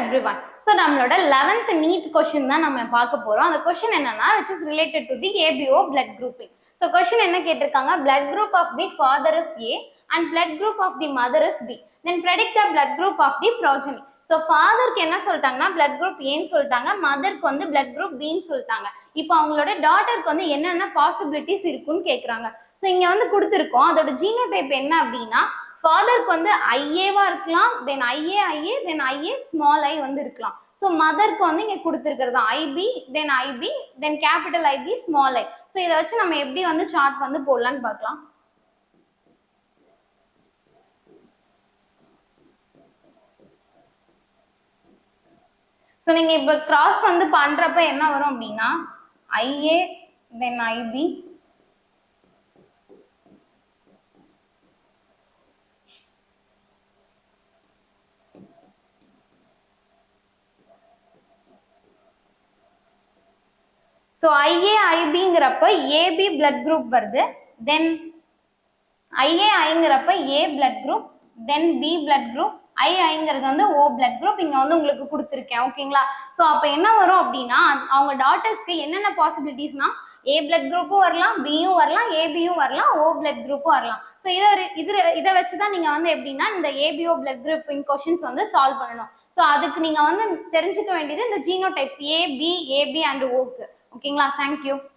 everyone. So நம்மளோட 11th NEET question தான் நம்ம பார்க்க போறோம். அந்த question என்னன்னா which is related to the ABO blood grouping. So question என்ன கேட்டிருக்காங்க, blood group of the father is A and blood group of the mother is B. Then predict the blood group of the progeny. So fatherக்கு என்ன சொல்லிட்டாங்கன்னா blood group A ன்னு சொல்லிட்டாங்க, மதருக்கு வந்து blood group B ன்னு சொல்லிட்டாங்க. இப்போ அவங்களோட டாட்டருக்கு வந்து என்னென்ன பாசிபிலிட்டிஸ் இருக்குன்னு கேக்குறாங்க. ஸோ இங்க வந்து கொடுத்துருக்கோம், அதோட ஜீனோடைப் என்ன அப்படின்னா ஃபாதருக்கு வந்து ஐஏவா இருக்கலாம், then I A then I A small I வந்து இருக்கலாம். ஸோ மதருக்கு வந்து இங்க கொடுத்துருக்கிறது I B then capital I B small I. So இதை வச்சு நம்ம எப்படி வந்து சார்ட் வந்து போடலான்னு பார்க்கலாம். ஸோ நீங்க இப்ப கிராஸ் வந்து பண்றப்ப என்ன வரும் அப்படின்னா ஐஏ தென் ஐபி ஸோ ஐஏஐபிங்கிறப்ப ஏபி பிளட் குரூப் வருது, தென் ஐஏஐங்கிறப்ப A blood group, then B blood group, ஐஐங்கிறது வந்து ஓ பிளட் குரூப் இங்க வந்து உங்களுக்கு கொடுத்துருக்கேன். ஓகேங்களா? ஸோ அப்போ என்ன வரும் அப்படின்னா அவங்க டாட்டர்ஸ்க்கு என்னென்ன பாசிபிலிட்டிஸ்னா ஏ பிளட் குரூப்பும் வரலாம், பியும் வரலாம், ஏபியும் வரலாம், ஓ பிளட் குரூப்பும் வரலாம். ஸோ இதை வச்சுதான் நீங்க வந்து எப்படின்னா இந்த ஏபிஓ பிளட் குரூப்பிங் கொஸ்டின்ஸ் வந்து சால்வ் பண்ணணும். ஸோ அதுக்கு நீங்க வந்து தெரிஞ்சுக்க வேண்டியது இந்த ஜீனோடைப்ஸ் ஏபி அண்ட் ஓக்கு. ஓகேங்களா? தேங்க்யூ.